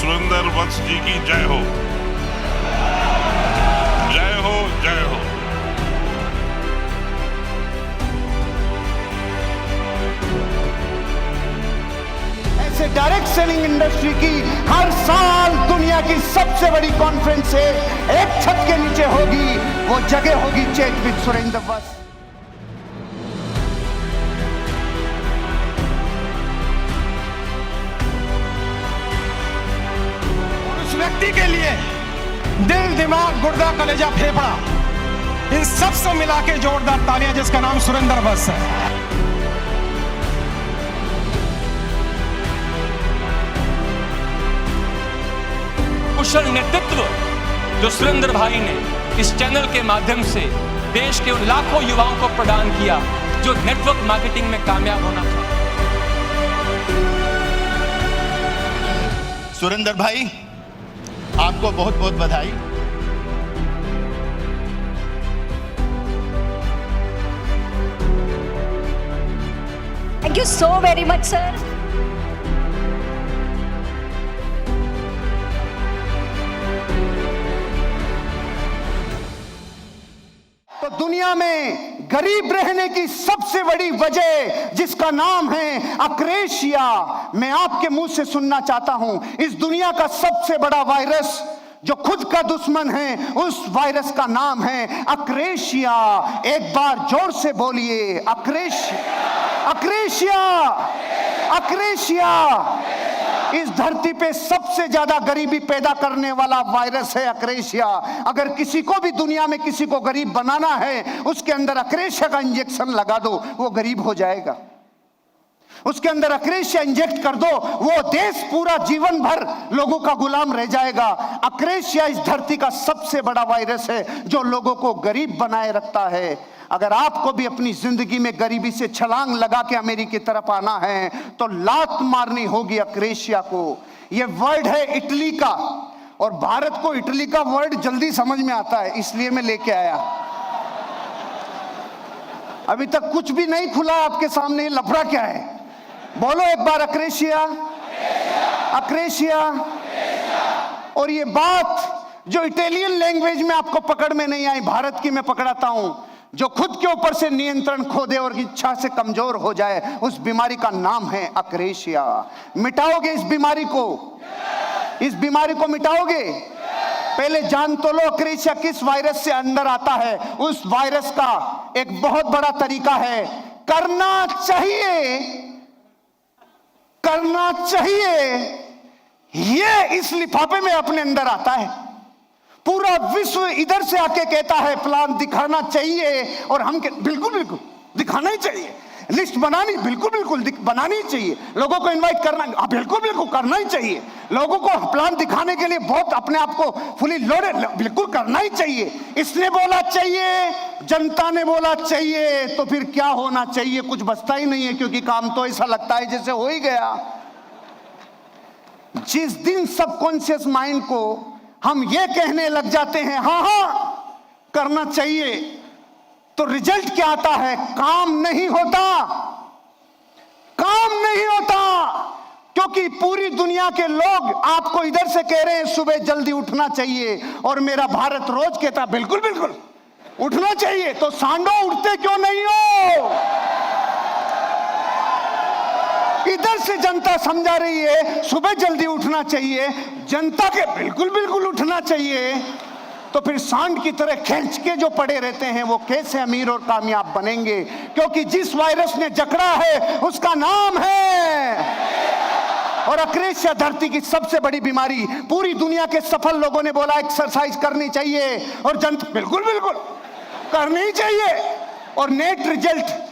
सुरेंद्र वत्स जी की जय हो, जय हो, जय हो। ऐसे डायरेक्ट सेलिंग इंडस्ट्री की हर साल दुनिया की सबसे बड़ी कॉन्फ्रेंस है, एक छत के नीचे होगी, वो जगह होगी चैट विद सुरेंद्र वत्स। व्यक्ति के लिए दिल, दिमाग, गुर्दा, कलेजा, फेफड़ा, इन सब से मिला के जोरदार तालियां, जिसका नाम सुरेंद्र वत्स है। कुशल नेतृत्व जो सुरेंद्र भाई ने इस चैनल के माध्यम से देश के उन लाखों युवाओं को प्रदान किया जो नेटवर्क मार्केटिंग में कामयाब होना था। सुरेंद्र भाई, आपको बहुत बहुत बधाई। Thank you so very much, sir. तो दुनिया में गरीब रहने की सबसे बड़ी वजह, जिसका नाम है अक्रेशिया, मैं आपके मुंह से सुनना चाहता हूं। इस दुनिया का सबसे बड़ा वायरस जो खुद का दुश्मन है, उस वायरस का नाम है अक्रेशिया। एक बार जोर से बोलिए, अक्रेशिया, अक्रेशिया, अक्रेशिया। इस धरती पे सबसे ज्यादा गरीबी पैदा करने वाला वायरस है अक्रेशिया। अगर किसी को भी दुनिया में किसी को गरीब बनाना है, उसके अंदर अक्रेशिया का इंजेक्शन लगा दो, वो गरीब हो जाएगा। उसके अंदर अक्रेशिया इंजेक्ट कर दो, वो देश पूरा जीवन भर लोगों का गुलाम रह जाएगा। अक्रेशिया इस धरती का सबसे बड़ा वायरस है जो लोगों को गरीब बनाए रखता है। अगर आपको भी अपनी जिंदगी में गरीबी से छलांग लगा के अमेरिका की तरफ आना है, तो लात मारनी होगी अक्रेशिया को। यह वर्ड है इटली का, और भारत को इटली का वर्ड जल्दी समझ में आता है, इसलिए मैं लेके आया। अभी तक कुछ भी नहीं खुला आपके सामने, लफड़ा क्या है? बोलो एक बार, अक्रेशिया, अक्रेशिया। और ये बात जो इटालियन लैंग्वेज में आपको पकड़ में नहीं आई, भारत की मैं पकड़ाता हूं। जो खुद के ऊपर से नियंत्रण खो दे और इच्छा से कमजोर हो जाए, उस बीमारी का नाम है अक्रेशिया। मिटाओगे इस बीमारी को? इस बीमारी को मिटाओगे? पहले जान तो लो अक्रेशिया किस वायरस से अंदर आता है। उस वायरस का एक बहुत बड़ा तरीका है, करना चाहिए, करना चाहिए। ये इस लिफाफे में अपने अंदर आता है। पूरा विश्व इधर से आके कहता है प्लान दिखाना चाहिए, और हम बिल्कुल बिल्कुल दिखाना ही चाहिए। लिस्ट बनानी बिल्कुल बिल्कुल बनानी चाहिए। लोगों को इनवाइट करना बिल्कुल बिल्कुल करना ही चाहिए। लोगों को प्लान दिखाने के लिए बहुत अपने आप को फुली लोडेड बिल्कुल करना ही चाहिए। इसने बोला चाहिए, जनता ने बोला चाहिए, तो फिर क्या होना चाहिए? कुछ बचता ही नहीं है, क्योंकि काम तो ऐसा लगता है जैसे हो ही गया। जिस दिन सबकॉन्शियस माइंड को हम ये कहने लग जाते हैं हाँ हाँ करना चाहिए, तो रिजल्ट क्या आता है? काम नहीं होता, काम नहीं होता। क्योंकि पूरी दुनिया के लोग आपको इधर से कह रहे हैं सुबह जल्दी उठना चाहिए, और मेरा भारत रोज कहता बिल्कुल बिल्कुल उठना चाहिए। तो सांडो उठते क्यों नहीं हो? इधर से जनता समझा रही है सुबह जल्दी उठना चाहिए, जनता के बिल्कुल बिल्कुल उठना चाहिए। तो फिर सांड की तरह खींच के जो पड़े रहते हैं, वो कैसे अमीर और कामयाब बनेंगे? क्योंकि जिस वायरस ने जकड़ा है उसका नाम है, और अक्रेशिया धरती की सबसे बड़ी बीमारी। पूरी दुनिया के सफल लोगों ने बोला एक्सरसाइज करनी चाहिए, और जनता बिल्कुल बिल्कुल करनी चाहिए, और नेट रिजल्ट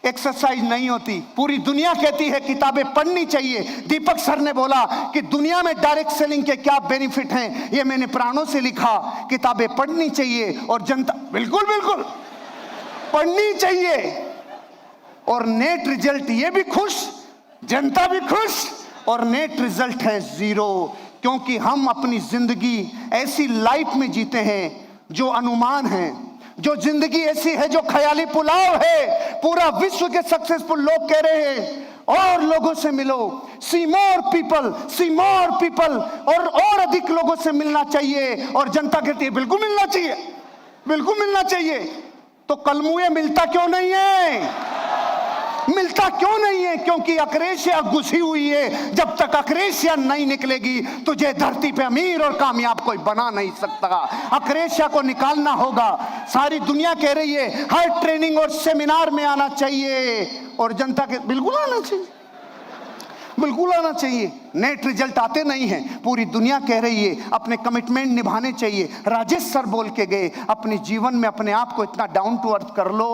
एक्सरसाइज नहीं होती। पूरी दुनिया कहती है किताबें पढ़नी चाहिए। दीपक सर ने बोला कि दुनिया में डायरेक्ट सेलिंग के क्या बेनिफिट हैं, ये मैंने प्राणों से लिखा। किताबें पढ़नी चाहिए, और जनता बिल्कुल बिल्कुल पढ़नी चाहिए। और नेट रिजल्ट, ये भी खुश, जनता भी खुश, और नेट रिजल्ट है 0। क्योंकि हम अपनी जिंदगी ऐसी लाइफ में जीते हैं जो अनुमान है, जो जिंदगी ऐसी है जो ख्याली पुलाव है। पूरा विश्व के सक्सेसफुल लोग कह रहे हैं, और लोगों से मिलो, सी मोर पीपल, और अधिक लोगों से मिलना चाहिए। और जनता कहती है बिल्कुल मिलना चाहिए, बिल्कुल मिलना चाहिए। तो कलमुए मिलता क्यों नहीं है? मिलता क्यों नहीं है? क्योंकि अक्रेशिया घुसी हुई है। जब तक अक्रेशिया नहीं निकलेगी तुझे धरती पे अमीर और कामयाब कोई बना नहीं सकता। अक्रेशिया को निकालना होगा। सारी दुनिया कह रही है हर ट्रेनिंग और सेमिनार में आना चाहिए, और जनता के बिल्कुल आना चाहिए, बिल्कुल आना चाहिए। नेट रिजल्ट आते नहीं हैं, पूरी दुनिया कह रही है अपने कमिटमेंट निभाने चाहिए। राजेश सर बोल के गए अपने जीवन में अपने आप को इतना डाउन टू अर्थ कर लो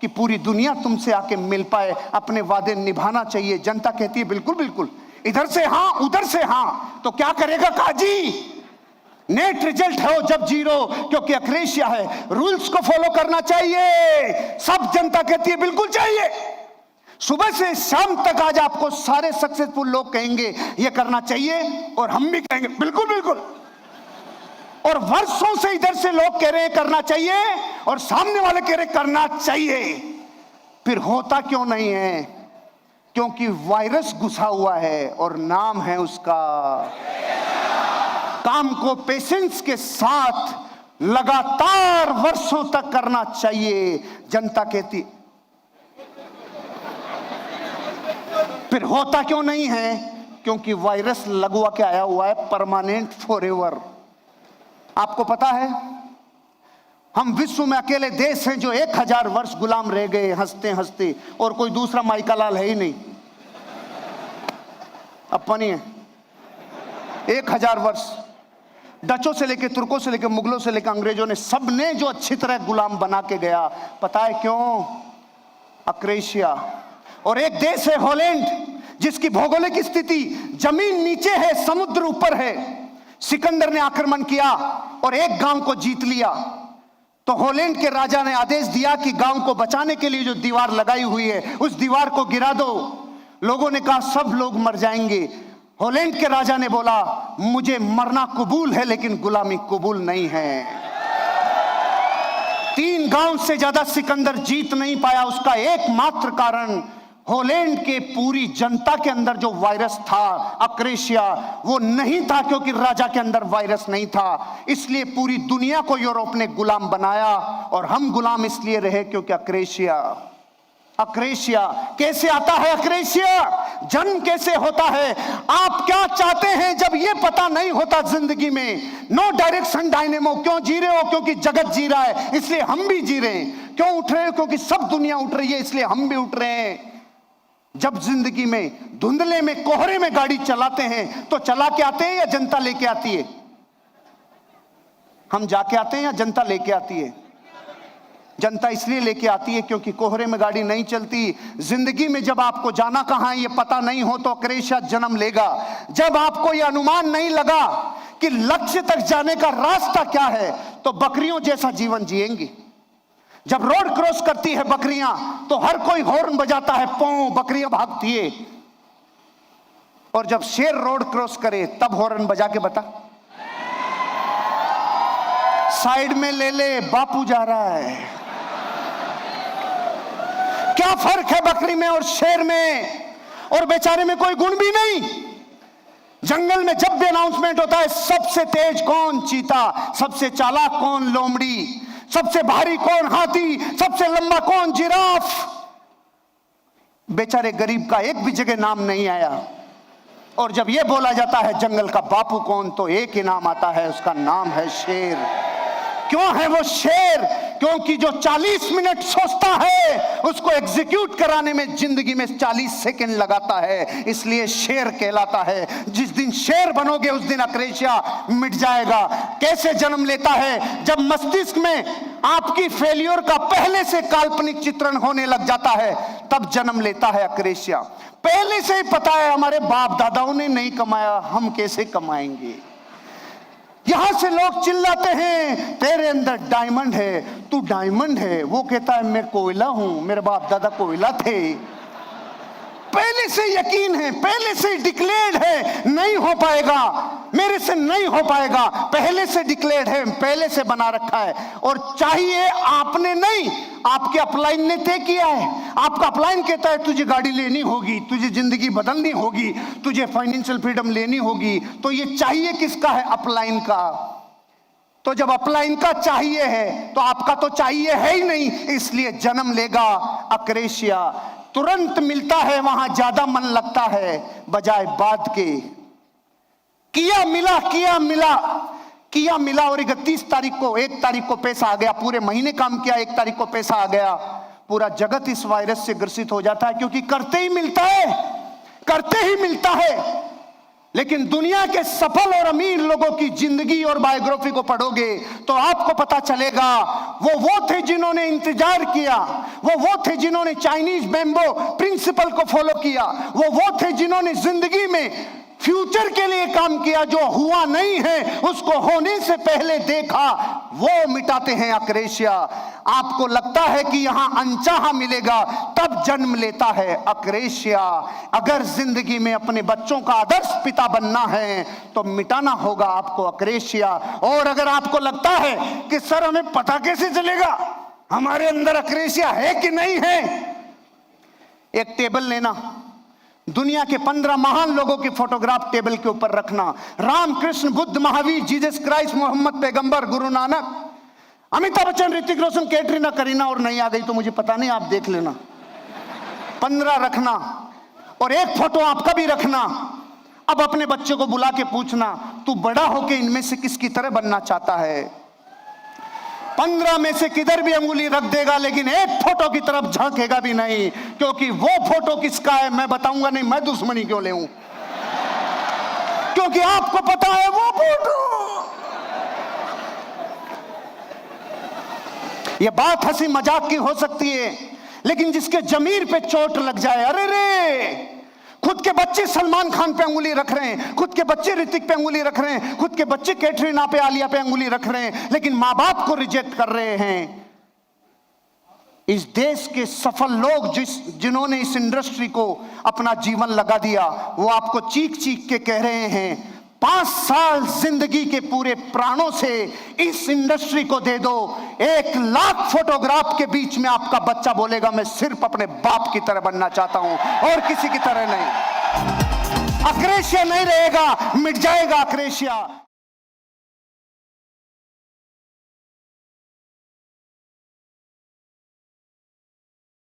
कि पूरी दुनिया तुमसे आके मिल पाए। अपने वादे निभाना चाहिए। जनता कहती है बिल्कुल बिल्कुल, इधर से हाँ उधर से हाँ। तो क्या करेगा काजी? नेट रिजल्ट हो जब जीरो, क्योंकि अक्रेशिया है। रूल्स को फॉलो करना चाहिए, सब जनता कहती है बिल्कुल चाहिए। सुबह से शाम तक आज आपको सारे सक्सेसफुल लोग कहेंगे ये करना चाहिए, और हम भी कहेंगे बिल्कुल बिल्कुल। और वर्षों से इधर से लोग कह रहे हैं करना चाहिए, और सामने वाले कह रहे करना चाहिए। फिर होता क्यों नहीं है? क्योंकि वायरस घुसा हुआ है और नाम है उसका। काम को पेशेंस के साथ लगातार वर्षों तक करना चाहिए। जनता कहती फिर होता क्यों नहीं है? क्योंकि वायरस लगवा के आया हुआ है परमानेंट फॉरएवर। आपको पता है हम विश्व में अकेले देश हैं जो 1000 वर्ष गुलाम रह गए हंसते हंसते, और कोई दूसरा माइकालाल है ही नहीं। अपनी है 1000 वर्ष। डचों से लेके तुर्कों से लेके मुगलों से लेके अंग्रेजों ने सबने जो अच्छी तरह गुलाम बना के गया। पता है क्यों? अक्रेशिया। और एक देश है हॉलैंड जिसकी भौगोलिक स्थिति जमीन नीचे है समुद्र ऊपर है। सिकंदर ने आक्रमण किया और एक गांव को जीत लिया। तो हॉलैंड के राजा ने आदेश दिया कि गांव को बचाने के लिए जो दीवार लगाई हुई है उस दीवार को गिरा दो। लोगों ने कहा सब लोग मर जाएंगे। हॉलैंड के राजा ने बोला मुझे मरना कबूल है लेकिन गुलामी कबूल नहीं है। 3 गांव से ज्यादा सिकंदर जीत नहीं पाया। उसका एकमात्र कारण हॉलैंड के पूरी जनता के अंदर जो वायरस था अक्रेशिया वो नहीं था, क्योंकि राजा के अंदर वायरस नहीं था। इसलिए पूरी दुनिया को यूरोप ने गुलाम बनाया, और हम गुलाम इसलिए रहे क्योंकि अक्रेशिया। अक्रेशिया कैसे आता है? अक्रेशिया जन्म कैसे होता है? आप क्या चाहते हैं जब ये पता नहीं होता जिंदगी में? No direction dynamo. क्यों जी रहे हो? क्योंकि जगत जी रहा है इसलिए हम भी जी रहे हैं। क्यों उठ रहे हो? क्योंकि सब दुनिया उठ रही है इसलिए हम भी उठ रहे हैं। जब जिंदगी में धुंधले में कोहरे में गाड़ी चलाते हैं तो चला के आते हैं या जनता लेके आती है? हम जाके आते हैं या जनता लेके आती है? जनता इसलिए लेके आती है क्योंकि कोहरे में गाड़ी नहीं चलती। जिंदगी में जब आपको जाना कहां है ये पता नहीं हो तो अक्रेशिया जन्म लेगा। जब आपको ये अनुमान नहीं लगा कि लक्ष्य तक जाने का रास्ता क्या है तो बकरियों जैसा जीवन जिएंगी। जब रोड क्रॉस करती है बकरियां तो हर कोई हॉर्न बजाता है, पौ बकरियां भागती है। और जब शेर रोड क्रॉस करे तब हॉर्न बजा के बता, साइड में ले ले बापू जा रहा है। क्या फर्क है बकरी में और शेर में? और बेचारे में कोई गुण भी नहीं। जंगल में जब भी अनाउंसमेंट होता है सबसे तेज कौन? चीता। सबसे चालाक कौन? लोमड़ी। सबसे भारी कौन? हाथी। सबसे लंबा कौन? जिराफ। बेचारे गरीब का एक भी जगह नाम नहीं आया। और जब यह बोला जाता है जंगल का बापू कौन तो एक ही नाम आता है, उसका नाम है शेर। क्यों है वो शेर? क्योंकि जो 40 मिनट सोचता है उसको एग्जीक्यूट कराने में जिंदगी में 40 सेकंड लगाता है, इसलिए शेर कहलाता है। जिस दिन शेर बनोगे उस दिन अक्रेशिया मिट जाएगा। कैसे जन्म लेता है? जब मस्तिष्क में आपकी फेल्योर का पहले से काल्पनिक चित्रण होने लग जाता है तब जन्म लेता है अक्रेशिया। पहले से ही पता है हमारे बाप दादाओं ने नहीं कमाया, हम कैसे कमाएंगे? यहां से लोग चिल्लाते हैं तेरे अंदर डायमंड है, तू डायमंड है। वो कहता है मैं कोयला हूं, मेरे बाप दादा कोयला थे। पहले पहले से यकीन है, पहले से डिक्लेयर्ड है, नहीं हो पाएगा, मेरे से नहीं हो पाएगा, पहले से डिक्लेयर्ड है, पहले से बना रखा है। और चाहिए आपने नहीं, आपके अपलाइन ने तय किया है। आपका अपलाइन कहता है तुझे गाड़ी लेनी होगी, तुझे जिंदगी बदलनी होगी, तुझे फाइनेंशियल फ्रीडम लेनी होगी, तो ये चाहिए किसका है? अपलाइन का। तो जब अपलाइन का चाहिए है तो आपका तो चाहिए है ही नहीं, इसलिए जन्म लेगा अक्रेशिया। तुरंत मिलता है वहां ज्यादा मन लगता है बजाय बाद के। किया मिला, किया मिला, किया मिला, और 31 तारीख को, 1 तारीख को पैसा आ गया। पूरे महीने काम किया, 1 तारीख को पैसा आ गया। पूरा जगत इस वायरस से ग्रसित हो जाता है, क्योंकि करते ही मिलता है, करते ही मिलता है। लेकिन दुनिया के सफल और अमीर लोगों की जिंदगी और बायोग्राफी को पढ़ोगे तो आपको पता चलेगा वो थे जिन्होंने इंतजार किया, वो थे जिन्होंने चाइनीज बैम्बो प्रिंसिपल को फॉलो किया, वो थे जिन्होंने जिंदगी में फ्यूचर के लिए काम किया। जो हुआ नहीं है उसको होने से पहले देखा, वो मिटाते हैं अक्रेशिया। आपको लगता है कि यहां अनचाहा मिलेगा, तब जन्म लेता है अक्रेशिया। अगर जिंदगी में अपने बच्चों का आदर्श पिता बनना है तो मिटाना होगा आपको अक्रेशिया। और अगर आपको लगता है कि सर हमें पता कैसे चलेगा हमारे अंदर अक्रेशिया है कि नहीं है, एक टेबल लेना, दुनिया के 15 महान लोगों की फोटोग्राफ टेबल के ऊपर रखना। राम, कृष्ण, बुद्ध, महावीर, जीसस क्राइस्ट, मोहम्मद पैगंबर, गुरु नानक, अमिताभ बच्चन, ऋतिक रोशन, कैटरीना, करीना, और नहीं आ गई तो मुझे पता नहीं, आप देख लेना। 15 रखना और एक फोटो आपका भी रखना। अब अपने बच्चे को बुला के पूछना, तू बड़ा होके इनमें से किसकी तरह बनना चाहता है? 15 में से किधर भी अंगुली रख देगा, लेकिन एक फोटो की तरफ झांकेगा भी नहीं, क्योंकि वो फोटो किसका है मैं बताऊंगा नहीं। मैं दुश्मनी क्यों ले, क्योंकि आपको पता है वो फोटो। ये बात हंसी मजाक की हो सकती है, लेकिन जिसके जमीर पे चोट लग जाए, अरे रे, खुद के बच्चे सलमान खान पे अंगुली रख रहे हैं, खुद के बच्चे ऋतिक पे अंगुली रख रहे हैं, खुद के बच्चे कैटरीना पे, आलिया पे अंगुली रख रहे हैं, लेकिन माँ बाप को रिजेक्ट कर रहे हैं। इस देश के सफल लोग जिन्होंने इस इंडस्ट्री को अपना जीवन लगा दिया, वो आपको चीख चीख के कह रहे हैं 5 साल जिंदगी के पूरे प्राणों से इस इंडस्ट्री को दे दो, 1 लाख फोटोग्राफ के बीच में आपका बच्चा बोलेगा मैं सिर्फ अपने बाप की तरह बनना चाहता हूं और किसी की तरह नहीं। अक्रेशिया नहीं रहेगा, मिट जाएगा अक्रेशिया।